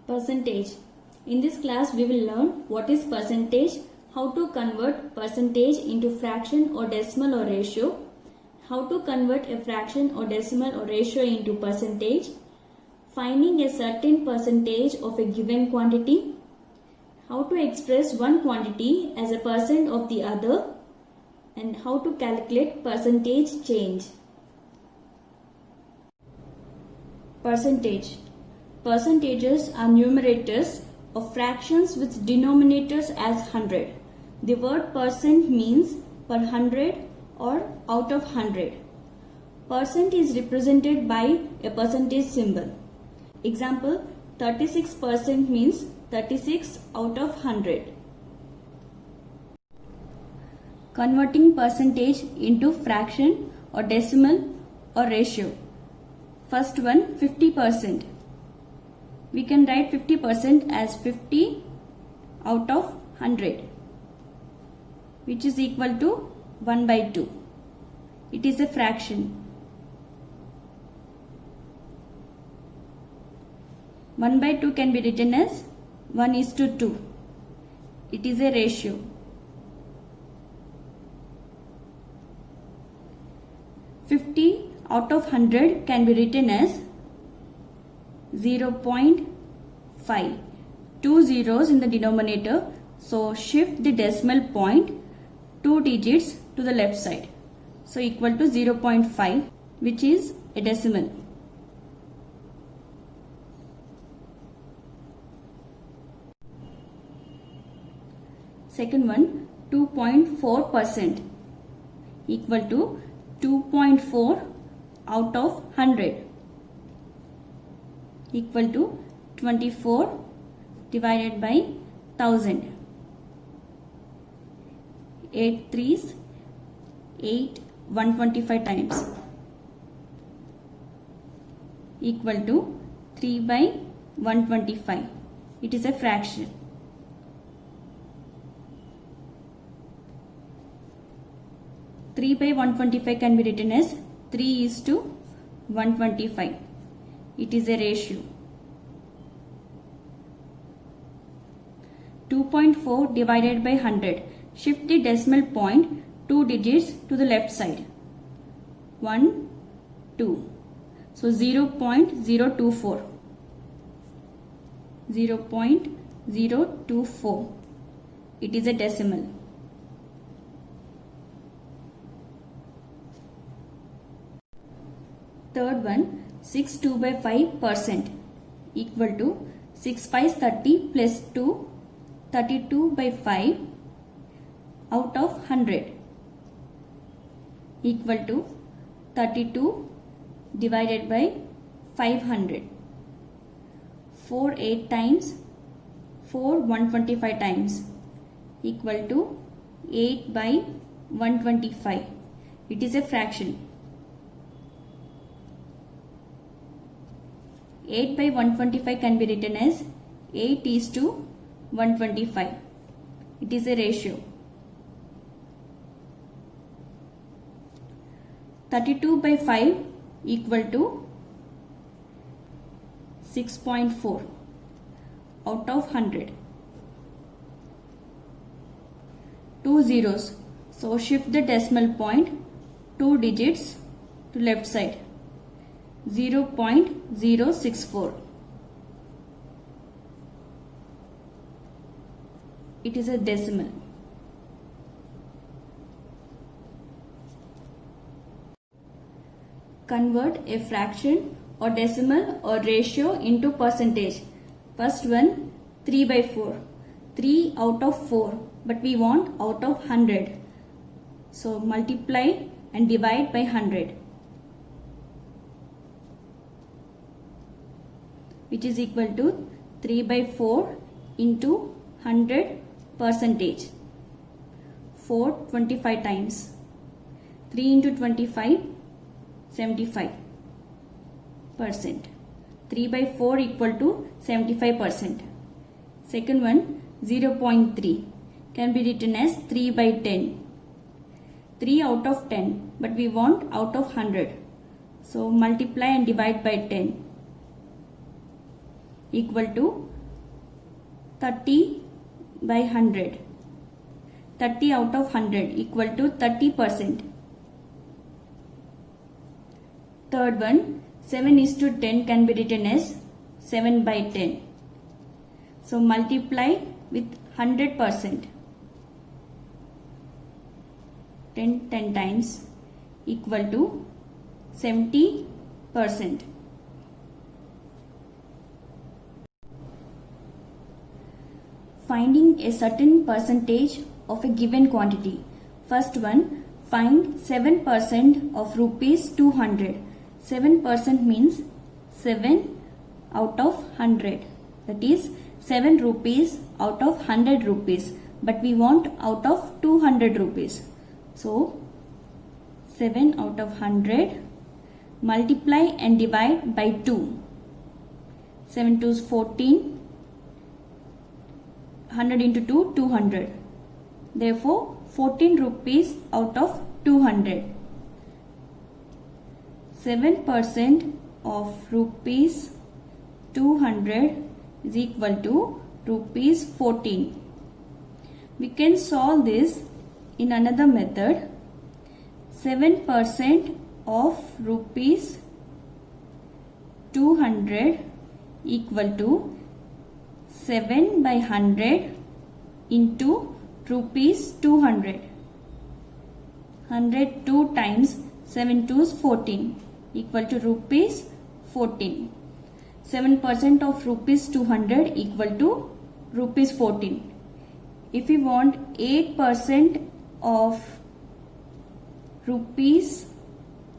Percentage. In this class we will learn what is percentage, how to convert percentage into fraction or decimal or ratio, how to convert a fraction or decimal or ratio into percentage, finding a certain percentage of a given quantity, how to express one quantity as a percent of the other, and how to calculate percentage change. Percentage. Percentages are numerators of fractions with denominators as 100. The word percent means per 100 or out of 100. Percent is represented by a percentage symbol. Example, 36% means 36 out of 100. Converting percentage into fraction or decimal or ratio. First one, 50%. We can write 50% as 50 out of 100, which is equal to 1 by 2. It is a fraction. 1 by 2 can be written as 1:2. It is a ratio. "50 out of 100 can be written as 0.5. 2 zeros in the denominator, so shift the decimal point 2 digits to the left side. So equal to 0.5, which is a decimal. Second one, 2.4% equal to 2.4 out of 100 equal to 24 divided by 1000. 8 threes 8 125 times equal to 3 by 125. It is a fraction. Three by 125 can be written as 3:125. It is a ratio. 2.4 divided by 100. Shift the decimal point 2 digits to the left side. 1, 2. So 0.024. 0.024. It is a decimal. Third one, 6 2 by 5% equal to 6 5 30 plus 2, 32 by 5 out of 100 equal to 32 divided by 500. 4 8 times 4 125 times equal to 8 by 125. It is a fraction. 8 by 125 can be written as 8:125. It is a ratio. 32 by 5 equal to 6.4 out of 100. 2 zeros. So shift the decimal point 2 digits to left side. 0.064. It is a decimal. Convert a fraction or decimal or ratio into percentage. First one, 3 by 4. 3 out of 4, but we want out of 100. So multiply and divide by 100. Which is equal to 3 by 4 into 100 percentage. 4 25 times. 3 into 25 75%. 3 by 4 equal to 75%. Second one, 0.3 can be written as 3 by 10. 3 out of 10, but we want out of 100. So multiply and divide by 10 equal to 30 by 100. 30 out of 100 equal to 30%. Third one, 7:10 can be written as 7 by 10. So multiply with 100%. 10 times equal to 70%. Finding a certain percentage of a given quantity. First one, find 7% of rupees 200. 7% means 7 out of 100. That is 7 rupees out of 100 rupees. But we want out of 200 rupees. So 7 out of 100, multiply and divide by 2. 7 2 is 14. 100 into 2, 200. Therefore, 14 rupees out of 200. 7% of rupees 200 is equal to rupees 14. We can solve this in another method. 7% of rupees 200 equal to 7 by 100 into rupees 200. 100 2 times 7 2 is 14 equal to rupees 14. 7% of rupees 200 equal to rupees 14. If we want 8% of rupees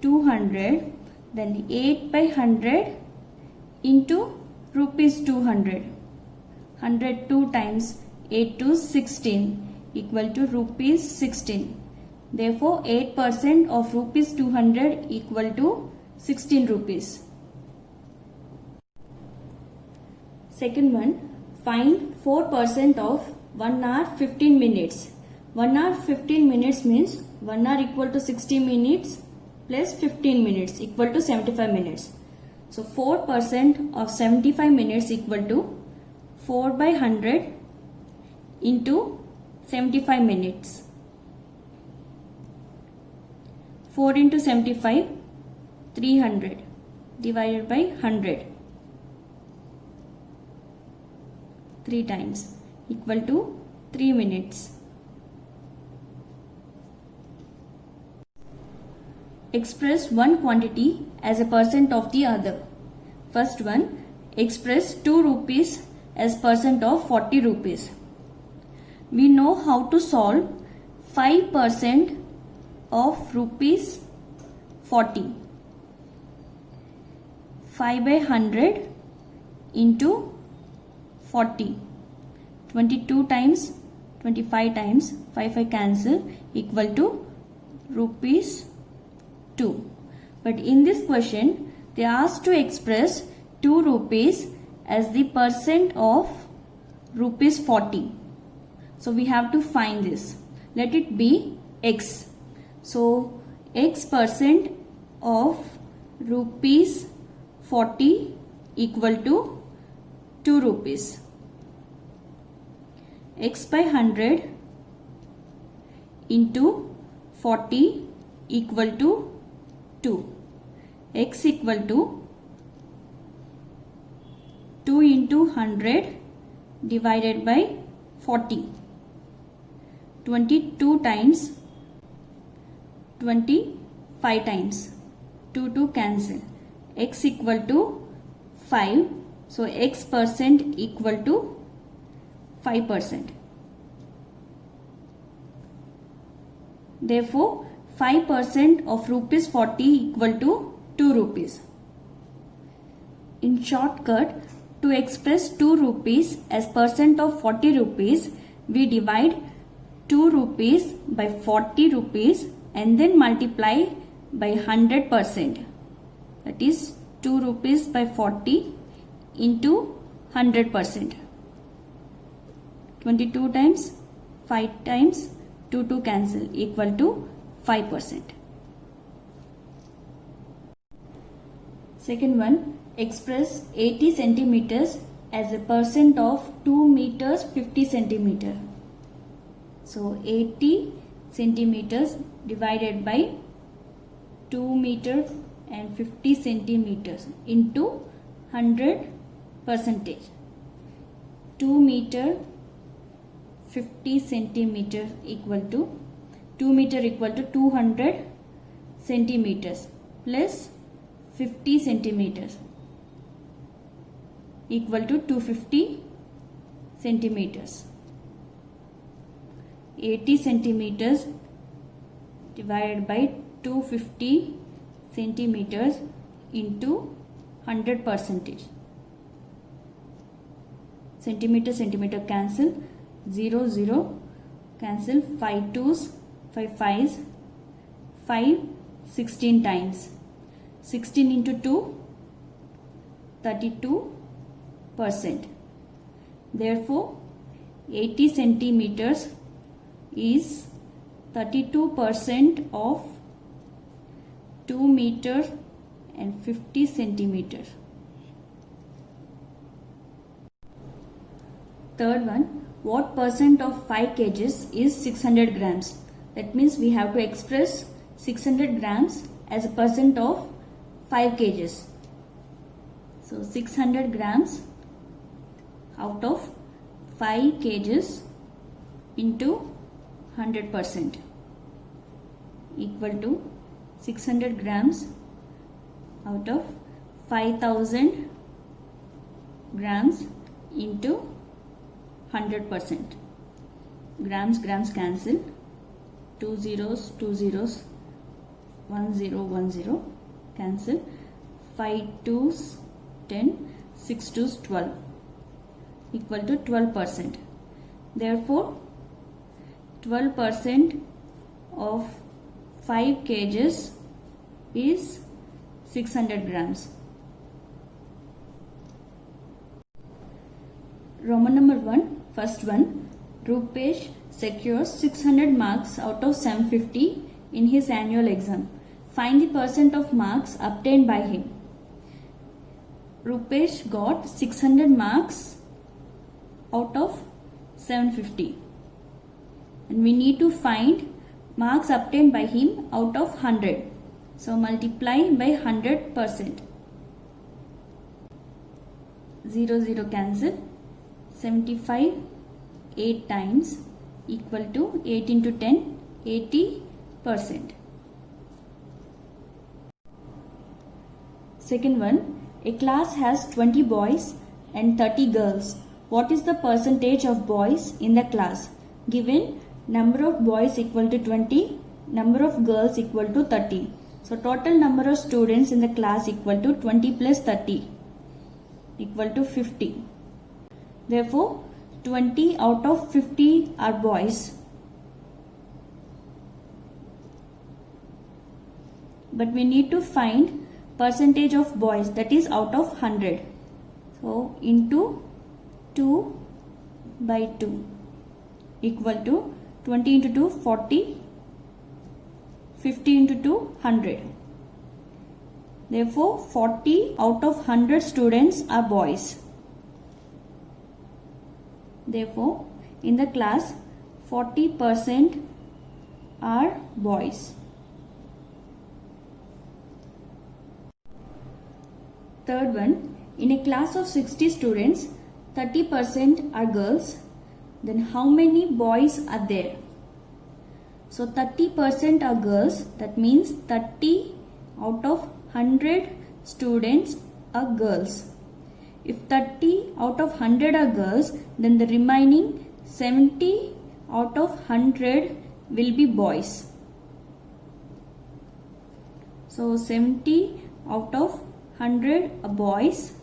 200, then 8 by 100 into rupees 200. 100 2 times 8 to 16 equal to rupees 16. Therefore, 8% of rupees 200 equal to 16 rupees. Second one, find 4% of 1 hour 15 minutes. 1 hour 15 minutes means 1 hour equal to 60 minutes plus 15 minutes equal to 75 minutes. So 4% of 75 minutes equal to 4 by 100 into 75 minutes. 4 into 75, 300 divided by 100. 3 times equal to 3 minutes. Express one quantity as a percent of the other. First one, express 2 rupees as percent of 40 rupees. We know how to solve 5% of rupees 40. 5 by 100 into 40. 22 times 25 times 5 cancel equal to rupees 2. But in this question they asked to express 2 rupees as the percent of rupees 40. So we have to find this. Let it be x. So x percent of rupees 40 equal to 2 rupees. X by 100 into 40 equal to 2. X equal to 2 into 100 divided by 40. 22 times 25 times 2 cancel. X equal to 5. So x percent equal to 5%. Therefore, 5% of rupees 40 equal to 2 rupees. In shortcut, to express 2 rupees as percent of 40 rupees, we divide 2 rupees by 40 rupees and then multiply by 100%. That is 2 rupees by 40 into 100%. 22 times 5 times 2 cancel equal to 5%. Second one, express 80 centimeters as a percent of 2 meters 50 centimeter. So 80 centimeters divided by 2 meter and 50 centimeters into 100 percentage. 2 meter 50 centimeter equal to 2 meter equal to 200 centimeters plus 50 centimeters equal to 250 centimeters. 80 centimeters divided by 250 centimeters into 100 percentage. Centimeter cancel, 0 0 cancel, 5 2s 5 5s, 5 16 times, 16 into 2 32%. Therefore 80 centimeters is 32% of 2 meters and 50 centimeters. Third one, what percent of 5 kgs is 600 grams? That means we have to express 600 grams as a percent of 5 kgs. So 600 grams out of 5 kgs into 100% equal to 600 grams out of 5000 grams into 100%. Grams cancel, 2 zeros 1 0 cancel, 5 2s 10, 6 2s 12 equal to 12%. Therefore 12% of 5 kgs is 600 grams. Roman number 1, first one, Rupesh secures 600 marks out of 750 in his annual exam. Find the percent of marks obtained by him. Rupesh got 600 marks out of 750 and we need to find marks obtained by him out of 100. So multiply by 100%. 0 0 cancel, 75 8 times equal to 8 into 10, 80%. Second one, a class has 20 boys and 30 girls. What is the percentage of boys in the class? Given number of boys equal to 20, number of girls equal to 30. So total number of students in the class equal to 20 plus 30 equal to 50. Therefore 20 out of 50 are boys. But we need to find percentage of boys, that is out of 100. So into 2 by 2 equal to 20 into 2 40, 50 into 2 100. Therefore 40 out of 100 students are boys. Therefore in the class 40% are boys. Third one, in a class of 60 students, 30% are girls. Then how many boys are there? So 30% are girls, that means 30 out of 100 students are girls. If 30 out of 100 are girls, then the remaining 70 out of 100 will be boys. So 70 out of 100 are boys,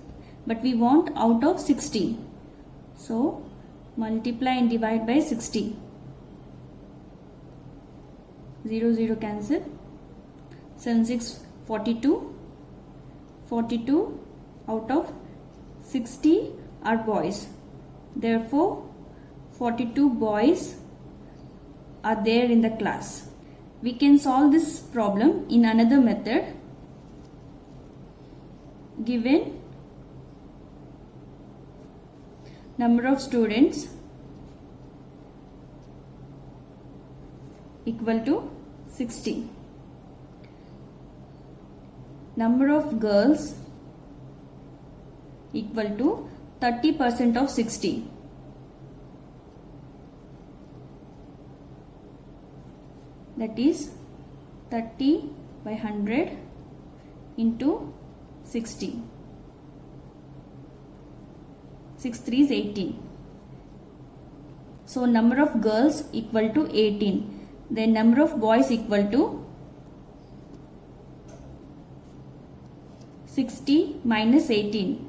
but we want out of 60. So multiply and divide by 60. 0 0 cancel. 7 6 42. 42 out of 60 are boys. Therefore 42 boys are there in the class. We can solve this problem in another method. Given number of students equal to 60. Number of girls equal to 30% of 60. That is 30 by 100 into 60. 6 3 is 18. So number of girls equal to 18. Then number of boys equal to 60 minus 18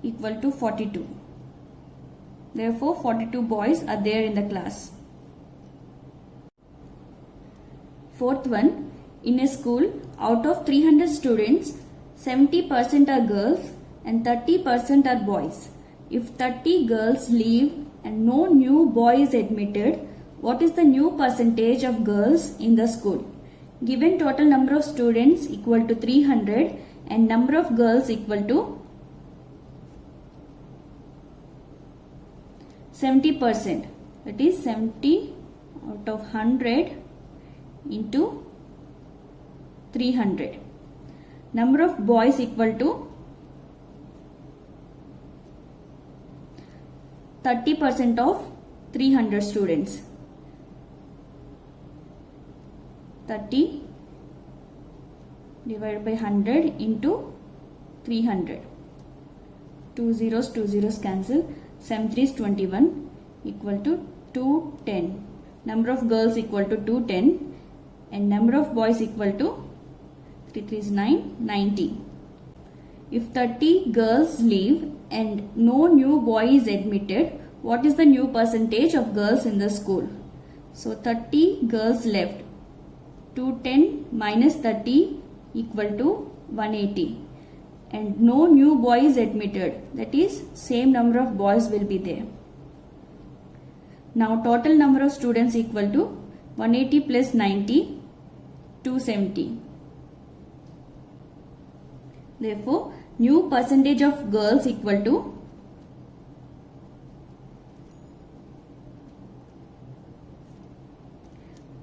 equal to 42. Therefore 42 boys are there in the class. Fourth one, in a school, out of 300 students, 70% are girls and 30% are boys. If 30 girls leave and no new boy is admitted, what is the new percentage of girls in the school? Given total number of students equal to 300 and number of girls equal to 70%. That is 70 out of 100 into 300. Number of boys equal to 30% of 300 students. 30 divided by 100 into 300. 2 zeros cancel. 7 3 is 21 equal to 210. Number of girls equal to 210 and number of boys equal to 3 3 is 9, 90. If 30 girls leave and no new boy is admitted, what is the new percentage of girls in the school? So 30 girls left. 210 minus 30 equal to 180. And no new boy is admitted. That is, same number of boys will be there. Now total number of students equal to 180 plus 90, 270. Therefore, new percentage of girls equal to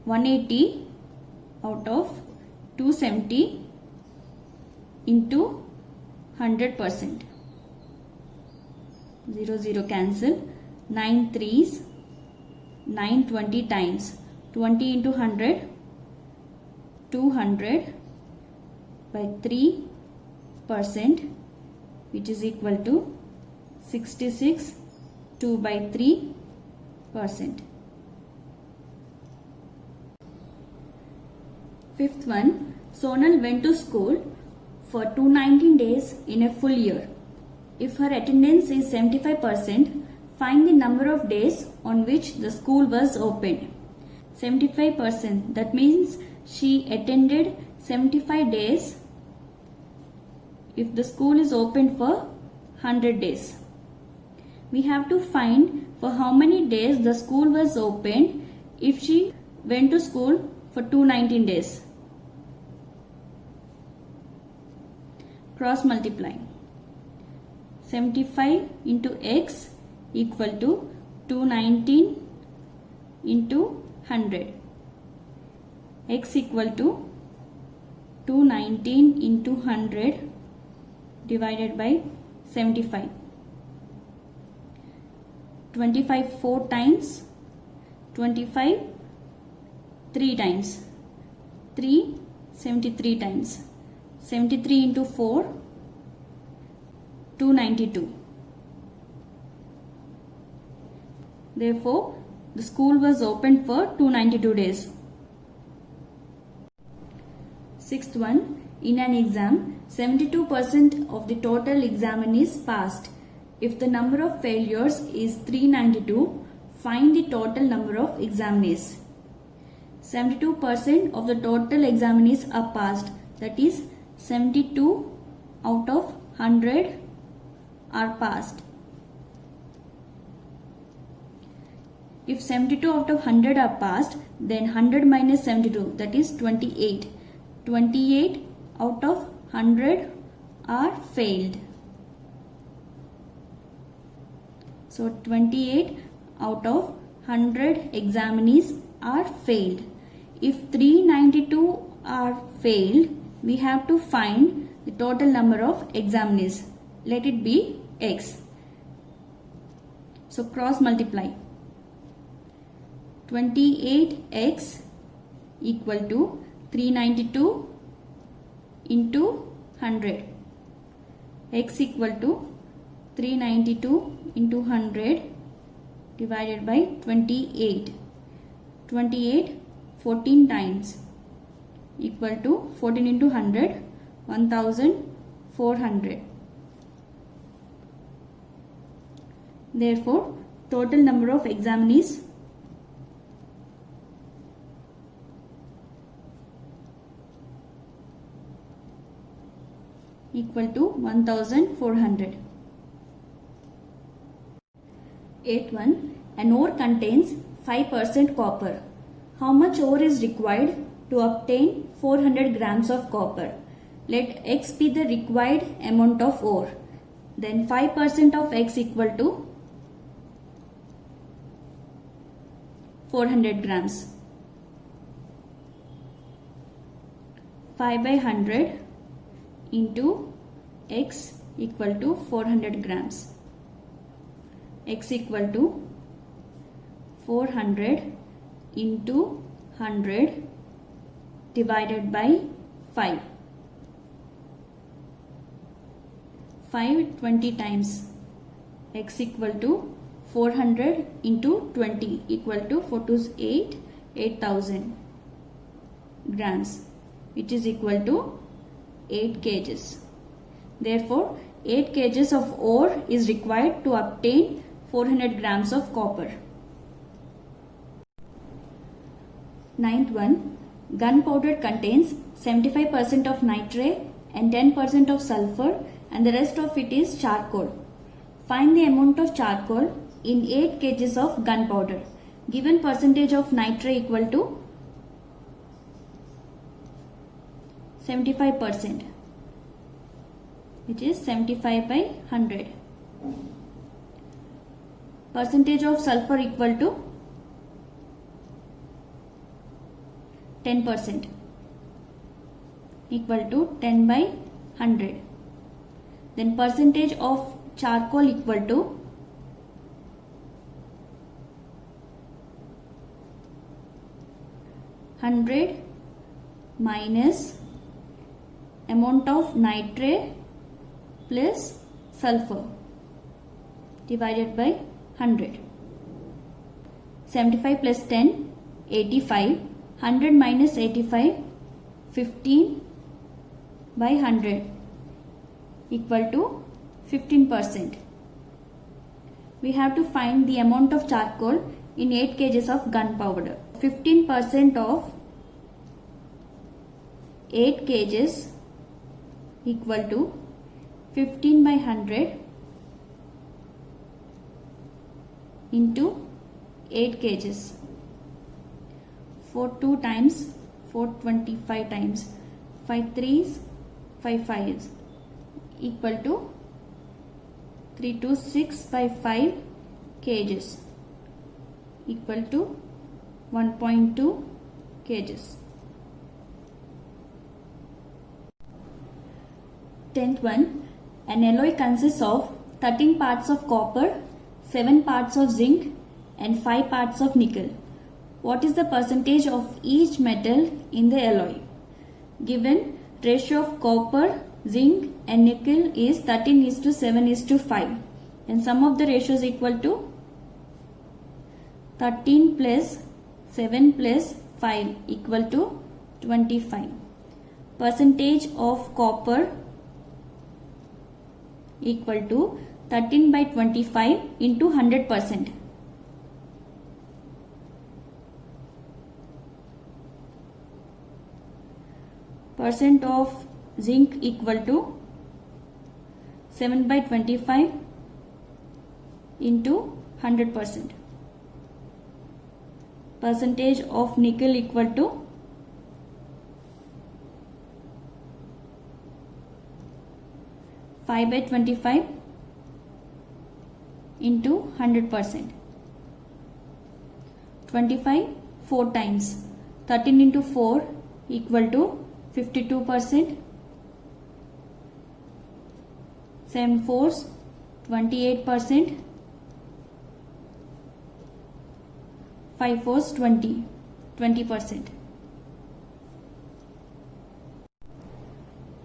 180 out of 270 into 100%. 0 0 cancel. 9 3s 920 times 20 into 100, 200 by 3%, which is equal to 66, 2 by 3%. Fifth one, Sonal went to school for 219 days in a full year. If her attendance is 75%, find the number of days on which the school was opened. 75%, that means she attended 75 days if the school is open for 100 days. We have to find for how many days the school was opened if she went to school for 219 days. Cross multiply. 75 into x equal to 219 into 100. X equal to 219 into 100 divided by 75. 25 4 times, 25 3 times, 3 73 times. 73 into 4, 292. Therefore, the school was open for 292 days. Sixth one, in an exam, 72% of the total examinees passed. If the number of failures is 392, find the total number of examinees. 72% of the total examinees are passed. That is, 72 out of 100 are passed. If 72 out of 100 are passed, then 100 minus 72, that is 28. 28 out of 100 are failed. So 28 out of 100 examinees are failed. If 392 are failed, we have to find the total number of examinees. Let it be x. So cross multiply. 28x equal to 392 into 100. X equal to 392 into 100 divided by 28. 28 14 times equal to 14 into 100 1400. Therefore, total number of examinees equal to 1400. 8.1. An ore contains 5% copper. How much ore is required to obtain 400 grams of copper? Let x be the required amount of ore. Then 5% of x equal to 400 grams. 5 by 100 into x equal to 400 grams. X equal to 400 into 100 divided by 5. 5 20 times. X equal to 400 into 20 equal to 4 to 8, 8000 grams, which is equal to 8 kgs. Therefore, 8 kgs of ore is required to obtain 400 grams of copper. 9.1. Gunpowder contains 75% of nitrate and 10% of sulfur, and the rest of it is charcoal. Find the amount of charcoal in 8 kgs of gunpowder. Given percentage of nitrate equal to 75%, which is 75 by 100. Percentage of sulfur equal to 10%, equal to 10 by 100. Then percentage of charcoal equal to 100 minus amount of nitrate plus sulfur divided by 100. 75 plus 10, 85. 100 minus 85, 15 by 100 equal to 15%. We have to find the amount of charcoal in 8 kgs of gunpowder. 15% of 8 kgs equal to 15 by 100 into 8 kgs. 4 2 times, 4 25 times, 5 3s, 5 5s equal to 3 2 6 by 5 kgs equal to 1.2 kgs. 10th one. An alloy consists of 13 parts of copper, 7 parts of zinc and 5 parts of nickel. What is the percentage of each metal in the alloy? Given ratio of copper, zinc and nickel is 13:7:5, and sum of the ratios equal to 13 plus 7 plus 5 equal to 25. Percentage of copper equal to 13 by 25 into 100%. Percent of zinc equal to 7 by 25 into 100%. Percentage of nickel equal to 5 by 25 into 100%. 25 4 times. 13 into 4 equal to 52%. 7 4s 28%. 5 4s 20%.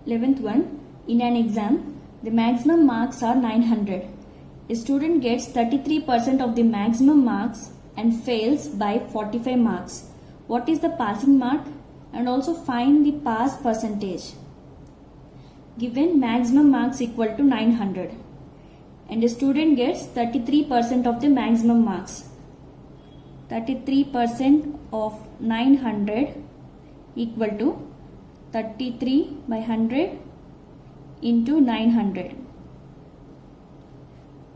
11th one. In an exam, the maximum marks are 900. A student gets 33% of the maximum marks and fails by 45 marks. What is the passing mark? And also find the pass percentage. Given maximum marks equal to 900 and a student gets 33% of the maximum marks. 33% of 900 equal to 33 by 100 into 900.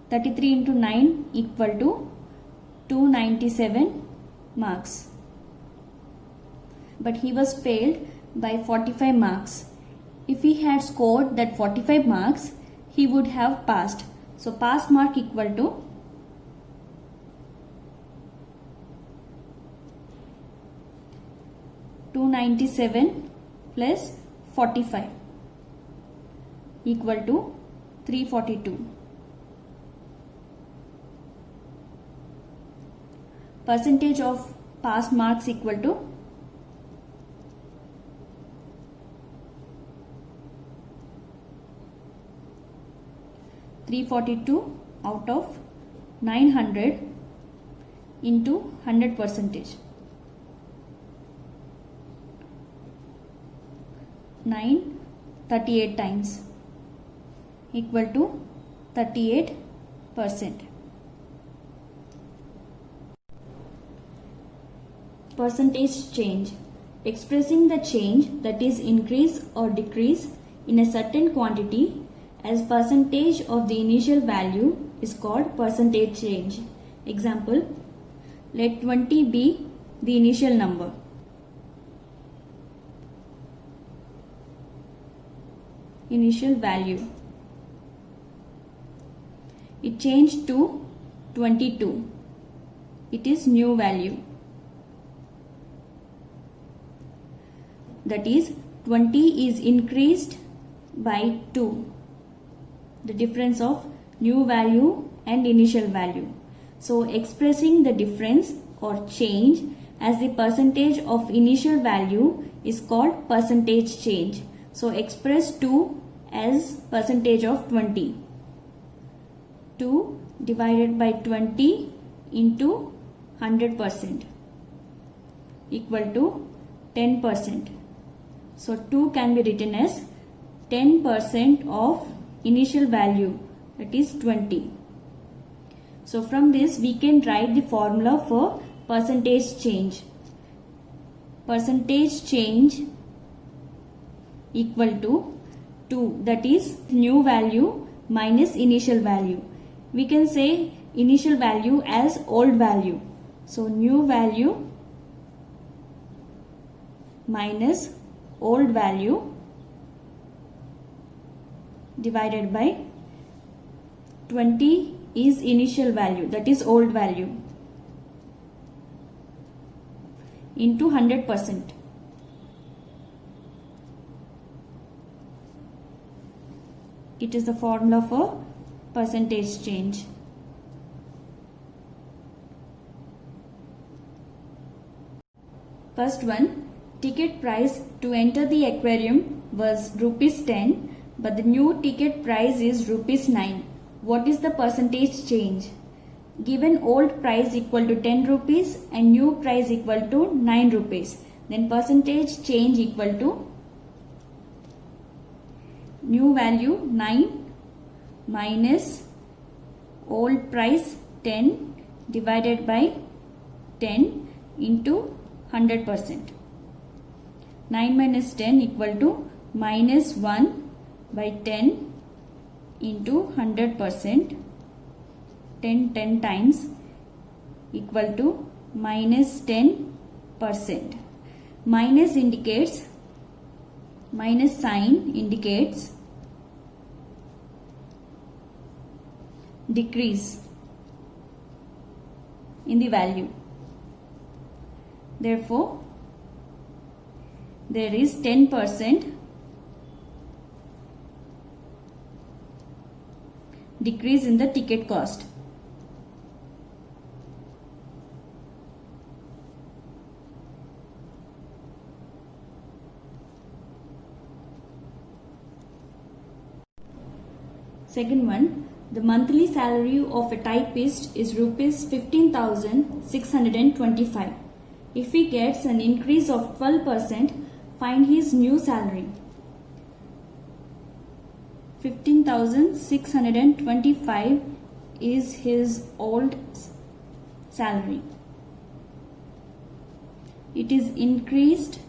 33 into 9 equal to 297 marks. But he was failed by 45 marks. If he had scored that 45 marks, he would have passed. So pass mark equal to 297 plus 45 equal to 342. Percentage of pass marks equal to 342 out of 900 into 100%. 38 times equal to 38%. Percentage change. Expressing the change, that is increase or decrease in a certain quantity as percentage of the initial value is called percentage change. Example, let 20 be the initial number. Initial value. It changed to 22. It is new value. That is 20 is increased by 2. The difference of new value and initial value. So expressing the difference or change as the percentage of initial value is called percentage change. So express 2 as percentage of 20. 2 divided by 20 into 100% equal to 10%. So 2 can be written as 10% of initial value, that is 20. So from this we can write the formula for percentage change. Percentage change equal to 2, that is new value minus initial value. We can say initial value as old value. So new value minus old value divided by 20 is initial value, that is old value, into 100%. It is the formula for percentage change. First one, ticket price to enter the aquarium was ₹10, but the new ticket price is ₹9. What is the percentage change? Given old price equal to 10 rupees and new price equal to 9 rupees, then percentage change equal to new value 9 minus old price 10 divided by 10 into 100%. 9 minus 10 equal to minus 1 by 10 into 100%. 10 times equal to minus 10%. Minus indicates, minus sign indicates decrease. in the value. Therefore, there is 10% decrease in the ticket cost. Second one, the monthly salary of a typist is rupees 15,625. If he gets an increase of 12%, find his new salary. 15,625 is his old salary. It is increased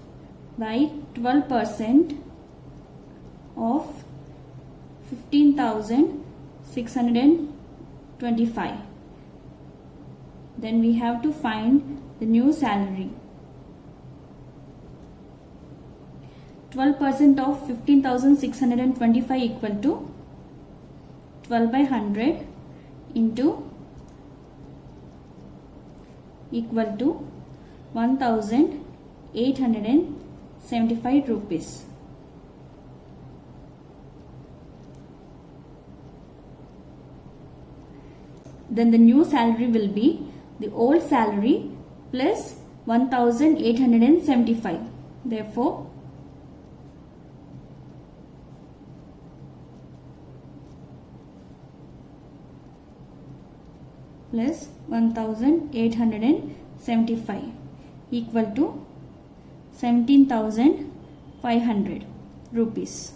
by 12% of 15,625. Then we have to find the new salary. 12% of 15,625 equal to 12 by 100 into equal to 1,875 rupees. Then the new salary will be the old salary plus 1,875. Therefore, plus 1,875 equal to 17,500 rupees.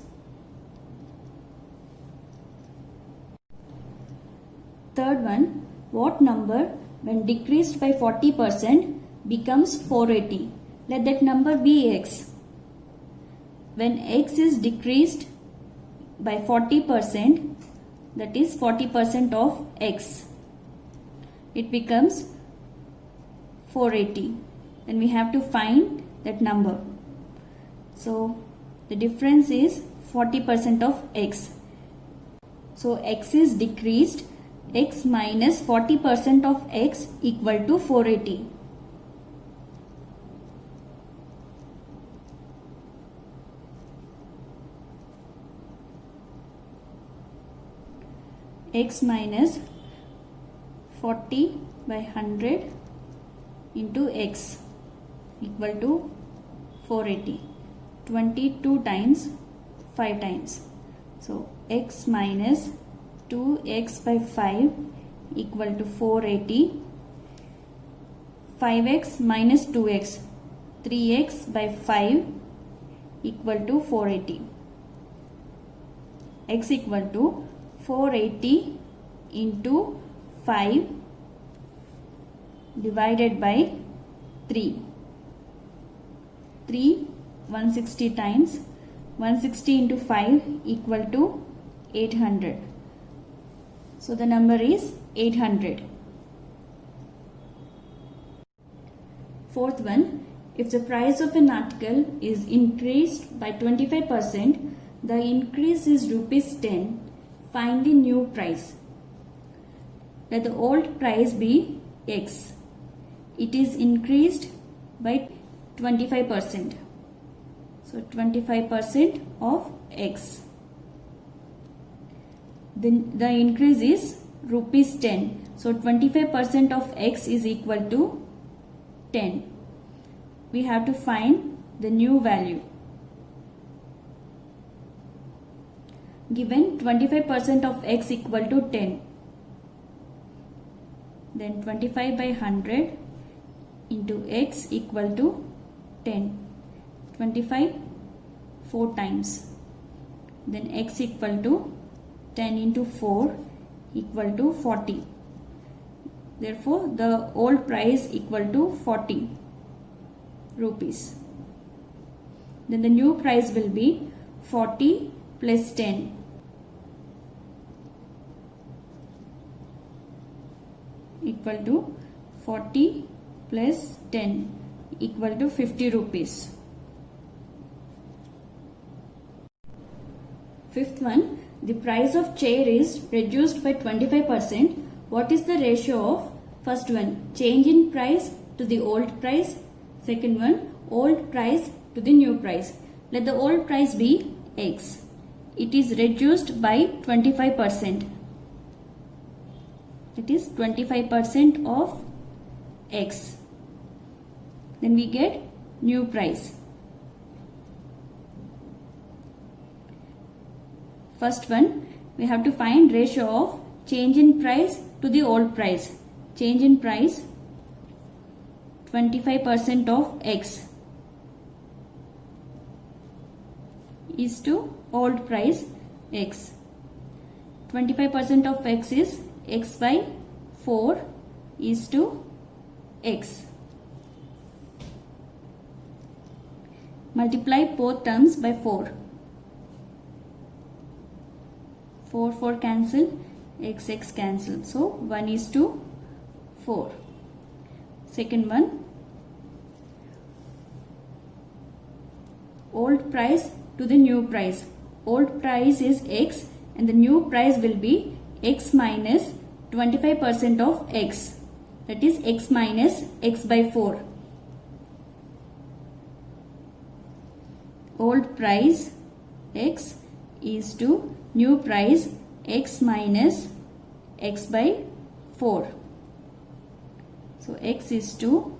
Third one, what number when decreased by 40% becomes 480? Let that number be x. When x is decreased by 40%, that is 40% of x, it becomes 480. Then we have to find that number. So the difference is 40% of x. So x is decreased. X minus 40% of x equal to 480. X minus 40 by 100 into x equal to 480. 22 times 5 times. So x minus 2x by 5 equal to 480. 5x minus 2x, 3x by 5 equal to 480. X equal to 480 into 5 divided by 3. 160 times. 160 into 5 equal to 800. So the number is 800. Fourth one, if the price of an article is increased by 25%, the increase is rupees 10. Find the new price. Let the old price be x. It is increased by 25%. So 25% of x. Then the increase is rupees 10. So 25% of x is equal to 10. We have to find the new value. Given 25% of x equal to 10. Then 25 by 100 into x equal to 10. 25 4 times. Then x equal to 10 into 4 equal to 40. Therefore, the old price equal to 40 rupees. Then the new price will be 40 plus 10. Equal to 40 plus 10 equal to 50 rupees. Fifth one, the price of chair is reduced by 25%. What is the ratio of First one, change in price to the old price. Second one, old price to the new price. Let the old price be X. It is reduced by 25%. It is 25% of X. Then we get new price. First one, we have to find ratio of change in price to the old price. Change in price, 25% of X is to old price X. 25% of X is X by 4 is to X. Multiply both terms by 4. 4 cancel, X cancel. So 1 is to 4. Second one, old price to the new price. Old price is X and the new price will be X minus 25% of X. That is X minus X by 4. Old price X is to new price X minus X by 4. So X is to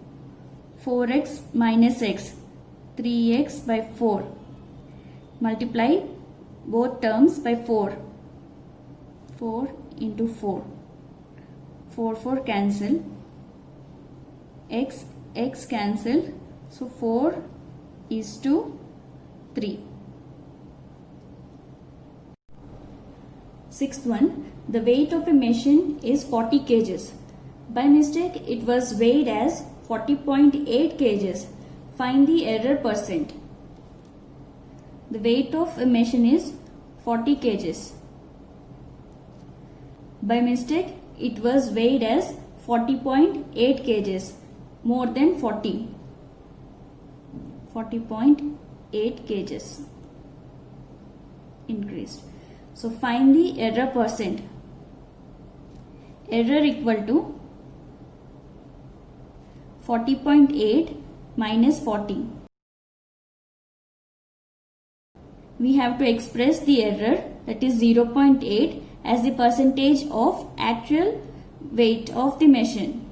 4X minus X, 3X by 4. Multiply both terms by 4. 4 into 4. 4 cancel. X cancel. So 4 is to 3. Sixth one, the weight of a machine is 40 kgs. By mistake, it was weighed as 40.8 kgs. Find the error percent. The weight of a machine is 40 kgs. By mistake, it was weighed as 40.8 kgs. More than 40. 40.8 kgs increased. So find the error percent. Error equal to 40.8 minus 40. We have to express the error, that is 0.8, as the percentage of actual weight of the machine.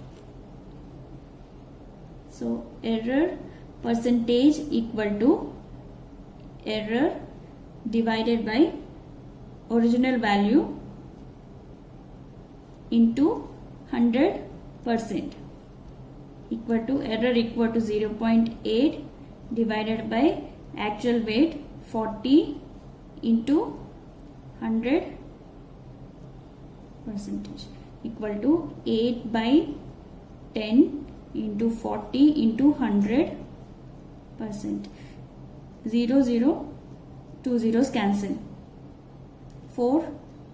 So error percentage equal to error divided by original value into 100%, equal to error equal to 0.8 divided by actual weight 40 into 100% equal to 8 by 10 into 40 into 100%. 0 2 zeros cancel. 4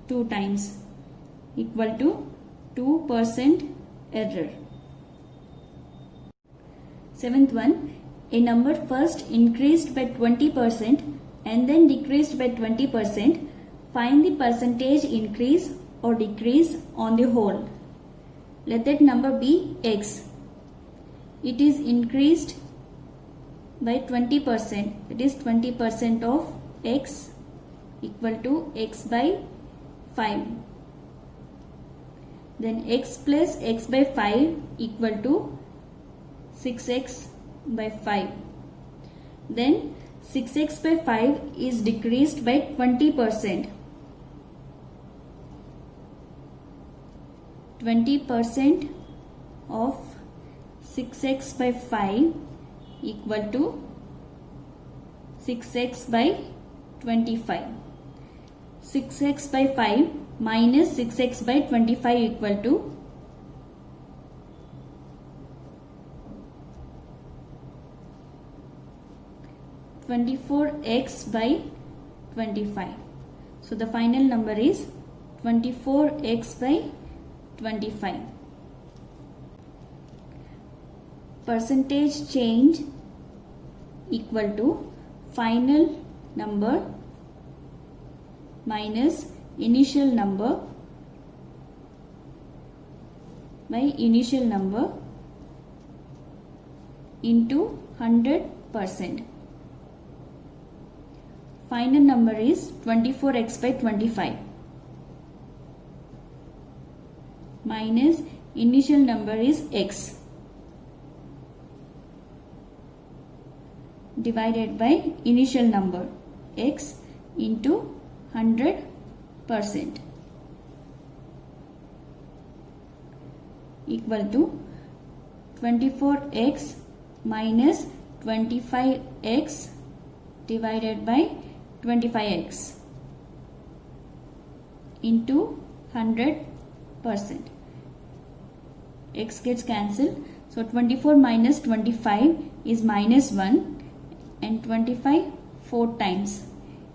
2 times equal to 2% error. Seventh one, a number first increased by 20% and then decreased by 20%. Find the percentage increase or decrease on the whole. Let that number be X. It is increased by 20%. It is 20% of X equal to X by 5. Then X plus X by 5 equal to 6X by 5. Then 6X by 5 is decreased by 20%. 20% of 6X by 5 equal to 6X by 25. 6X by 5 minus 6X by 25 equal to 24x by 25. So the final number is 24x by 25. Percentage change equal to final number minus initial number by initial number into 100%. Final number is 24x by 25 minus initial number is x divided by initial number x into 100% equal to 24x minus 25x divided by 25x into 100%. X gets cancelled. So 24 minus 25 is minus 1 and 25 4 times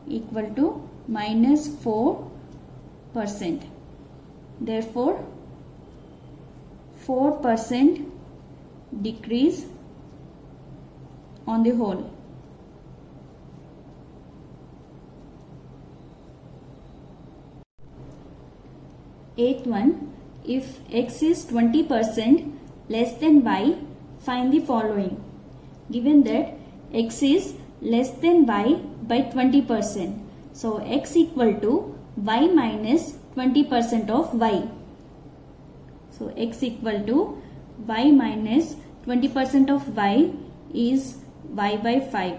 equal to minus 4%. Therefore 4% decrease on the whole. Eighth one, if x is 20% less than y, find the following. Given that x is less than y by 20%. So x equal to y minus 20% of y. So x equal to y minus 20% of y is y by 5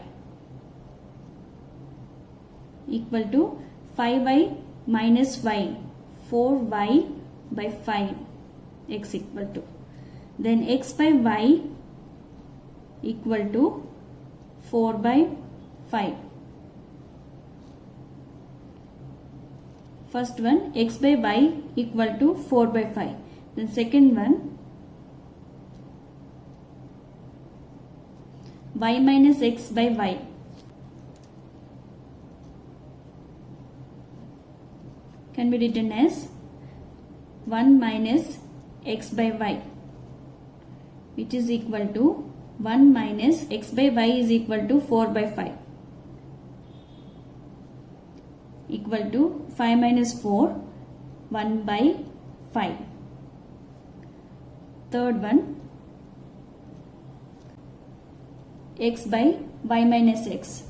equal to 5y minus y, 4y by 5 x equal to, then x by y equal to 4 by 5. First one, x by y equal to 4 by 5. Then second one, y minus x by y. Can be written as 1 minus x by y, which is equal to 1 minus x by y is equal to 4 by 5 equal to 5 minus 4, 1 by 5. Third one, x by y minus x.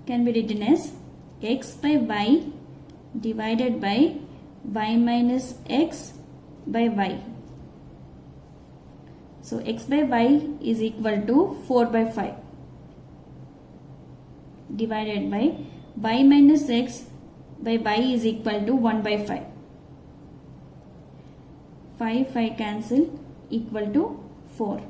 Can be written as x by y divided by y minus x by y. So x by y is equal to 4 by 5 divided by y minus x by y is equal to 1 by 5. 5 cancel equal to 4.